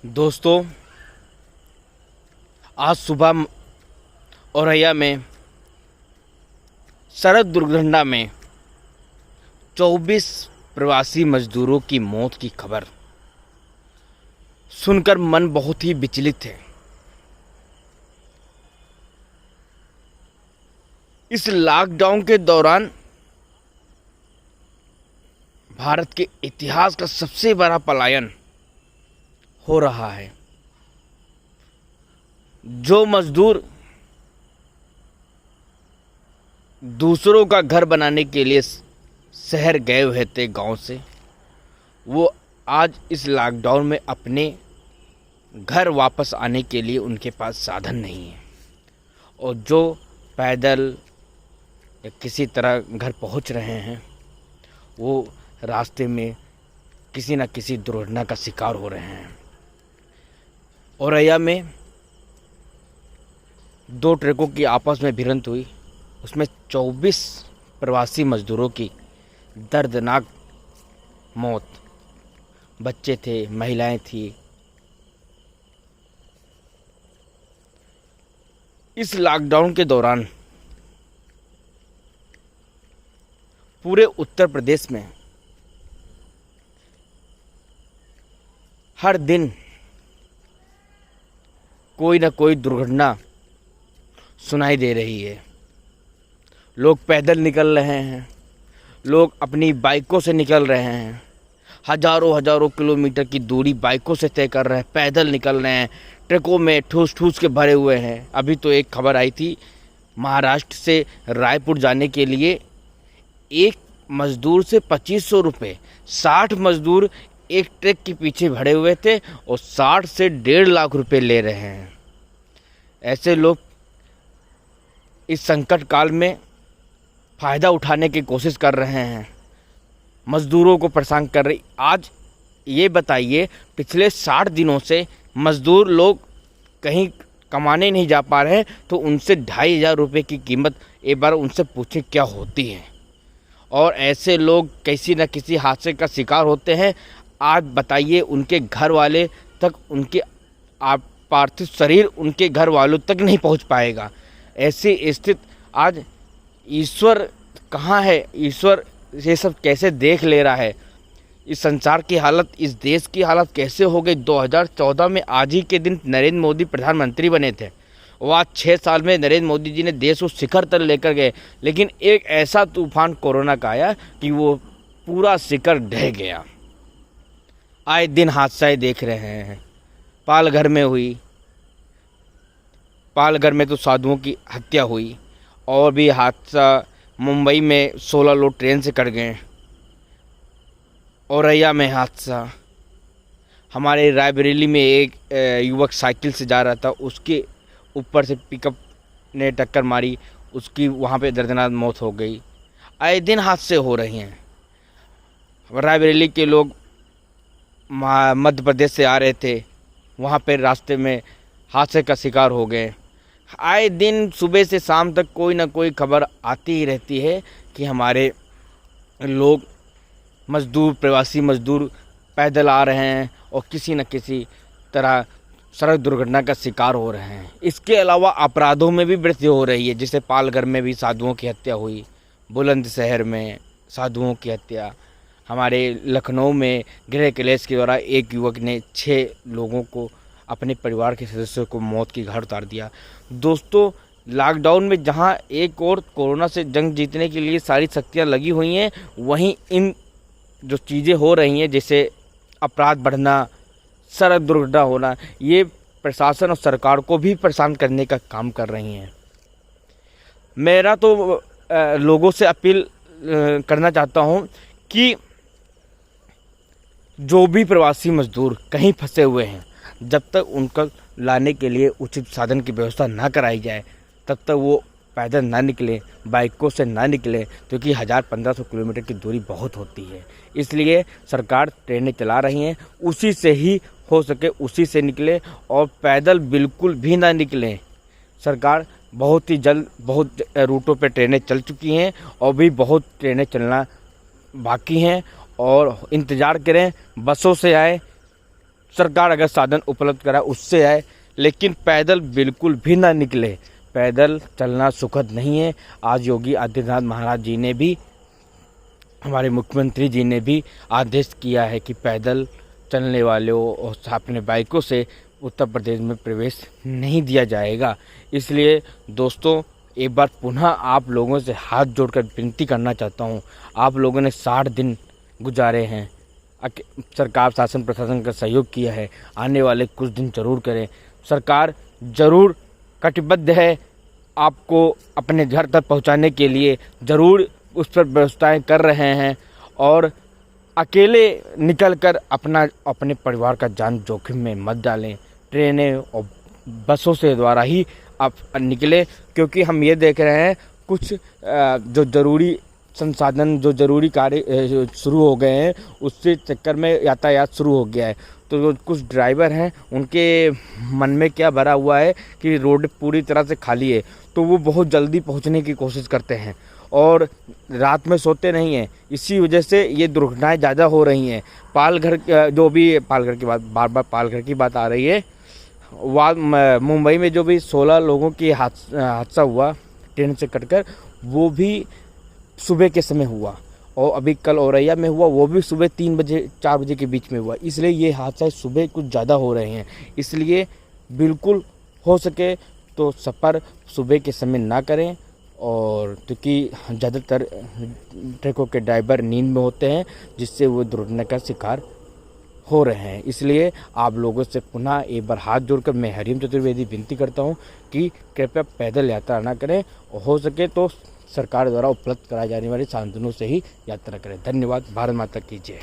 दोस्तों, आज सुबह औरैया में सड़क दुर्घटना में 24 प्रवासी मजदूरों की मौत की खबर सुनकर मन बहुत ही विचलित है। इस लॉकडाउन के दौरान भारत के इतिहास का सबसे बड़ा पलायन हो रहा है। जो मजदूर दूसरों का घर बनाने के लिए शहर गए हुए थे गांव से, वो आज इस लॉकडाउन में अपने घर वापस आने के लिए उनके पास साधन नहीं है, और जो पैदल या किसी तरह घर पहुंच रहे हैं वो रास्ते में किसी न किसी दुर्घटना का शिकार हो रहे हैं। औरैया में 2 ट्रकों की आपस में भिड़ंत हुई, उसमें 24 प्रवासी मजदूरों की दर्दनाक मौत। बच्चे थे, महिलाएं थी। इस लॉकडाउन के दौरान पूरे उत्तर प्रदेश में हर दिन कोई ना कोई दुर्घटना सुनाई दे रही है। लोग पैदल निकल रहे हैं, लोग अपनी बाइकों से निकल रहे हैं, हजारों किलोमीटर की दूरी बाइकों से तय कर रहे हैं, पैदल निकल रहे हैं, ट्रकों में ठूस ठूस के भरे हुए हैं। अभी तो एक खबर आई थी, महाराष्ट्र से रायपुर जाने के लिए एक मजदूर से 2500 रुपये, 60 मजदूर एक ट्रक के पीछे भरे हुए थे और 60 से 1.5 लाख रुपए ले रहे हैं। ऐसे लोग इस संकट काल में फ़ायदा उठाने की कोशिश कर रहे हैं, मज़दूरों को परेशान कर रही। आज ये बताइए, पिछले 60 दिनों से मज़दूर लोग कहीं कमाने नहीं जा पा रहे हैं, तो उनसे 2500 रुपये की कीमत एक बार उनसे पूछें क्या होती है। और ऐसे लोग किसी न किसी हादसे का शिकार होते हैं। आज बताइए, उनके घर वाले तक, उनके पार्थिव शरीर उनके घर वालों तक नहीं पहुंच पाएगा। ऐसी स्थिति आज ईश्वर कहाँ है? ईश्वर ये सब कैसे देख ले रहा है? इस संसार की हालत, इस देश की हालत कैसे हो गई? 2014 में आज ही के दिन नरेंद्र मोदी प्रधानमंत्री बने थे। वो आज 6 साल में नरेंद्र मोदी जी ने देश को शिखर तक लेकर गए, लेकिन एक ऐसा तूफान कोरोना का आया कि वो पूरा शिखर ढह गया। आए दिन हादसाएं देख रहे हैं। पालघर में हुई, पालघर में तो साधुओं की हत्या हुई, और भी हादसा मुंबई में 16 लोग ट्रेन से कट गए। औरैया में हादसा, हमारे रायबरेली में एक युवक साइकिल से जा रहा था, उसके ऊपर से पिकअप ने टक्कर मारी, उसकी वहाँ पे दर्दनाक मौत हो गई। आए दिन हादसे हो रहे हैं। रायबरेली के लोग मध्य प्रदेश से आ रहे थे, वहाँ पे रास्ते में हादसे का शिकार हो गए। आए दिन सुबह से शाम तक कोई ना कोई खबर आती ही रहती है कि हमारे लोग मजदूर, प्रवासी मजदूर पैदल आ रहे हैं और किसी न किसी तरह सड़क दुर्घटना का शिकार हो रहे हैं। इसके अलावा अपराधों में भी वृद्धि हो रही है, जैसे पालघर में भी साधुओं की हत्या हुई, बुलंदशहर में साधुओं की हत्या, हमारे लखनऊ में गृह कलेश के द्वारा एक युवक ने 6 लोगों को, अपने परिवार के सदस्यों को मौत की घाट उतार दिया। दोस्तों, लॉकडाउन में जहां एक और कोरोना से जंग जीतने के लिए सारी शक्तियां लगी हुई हैं, वहीं इन जो चीज़ें हो रही हैं, जैसे अपराध बढ़ना, सड़क दुर्घटना होना, ये प्रशासन और सरकार को भी परेशान करने का काम कर रही हैं। मेरा तो लोगों से अपील करना चाहता हूं कि जो भी प्रवासी मजदूर कहीं फंसे हुए हैं, जब तक उनका लाने के लिए उचित साधन की व्यवस्था ना कराई जाए, तब तक वो पैदल ना निकलें, बाइकों से ना निकलें, क्योंकि 1000-1500 किलोमीटर की दूरी बहुत होती है। इसलिए सरकार ट्रेनें चला रही हैं, उसी से ही हो सके उसी से निकलें, और पैदल बिल्कुल भी ना निकलें। सरकार बहुत ही जल्द बहुत रूटों पे ट्रेनें चल चुकी हैं, और भी बहुत ट्रेनें चलना बाकी हैं, और इंतज़ार करें। बसों से आए, सरकार अगर साधन उपलब्ध कराए उससे आए, लेकिन पैदल बिल्कुल भी ना निकले। पैदल चलना सुखद नहीं है। आज योगी आदित्यनाथ महाराज जी ने भी, हमारे मुख्यमंत्री जी ने भी आदेश किया है कि पैदल चलने वालों और अपने बाइकों से उत्तर प्रदेश में प्रवेश नहीं दिया जाएगा। इसलिए दोस्तों, एक बार पुनः आप लोगों से हाथ जोड़कर विनती करना चाहता हूँ, आप लोगों ने 60 दिन गुजारे हैं, सरकार शासन प्रशासन का सहयोग किया है, आने वाले कुछ दिन जरूर करें। सरकार ज़रूर कटिबद्ध है आपको अपने घर तक पहुंचाने के लिए, ज़रूर उस पर व्यवस्थाएं कर रहे हैं। और अकेले निकलकर अपने परिवार का जान जोखिम में मत डालें। ट्रेनें और बसों से द्वारा ही आप निकले, क्योंकि हम ये देख रहे हैं कुछ जो ज़रूरी संसाधन, जो ज़रूरी कार्य शुरू हो गए हैं, उससे चक्कर में यातायात शुरू हो गया है। तो जो कुछ ड्राइवर हैं उनके मन में क्या भरा हुआ है कि रोड पूरी तरह से खाली है, तो वो बहुत जल्दी पहुंचने की कोशिश करते हैं और रात में सोते नहीं हैं। इसी वजह से ये दुर्घटनाएं ज़्यादा हो रही हैं। पालघर, जो भी पालघर की बात, बार बार पालघर की बात आ रही है, मुंबई में जो भी 16 लोगों की हादसा हुआ ट्रेन से कटकर, वो भी सुबह के समय हुआ। और अभी कल औरैया में हुआ, वो भी सुबह 3 बजे 4 बजे के बीच में हुआ। इसलिए ये हादसा सुबह कुछ ज़्यादा हो रहे हैं। इसलिए बिल्कुल हो सके तो सफ़र सुबह के समय ना करें, और क्योंकि ज़्यादातर ट्रकों के ड्राइवर नींद में होते हैं, जिससे वो दुर्घटना का शिकार हो रहे हैं। इसलिए आप लोगों से पुनः एक बार हाथ जोड़कर मैं हरिओम चतुर्वेदी विनती करता हूं कि कृपया पैदल यात्रा ना करें, और हो सके तो सरकार द्वारा उपलब्ध कराए जाने वाले साधनों से ही यात्रा करें। धन्यवाद। भारत माता की जय।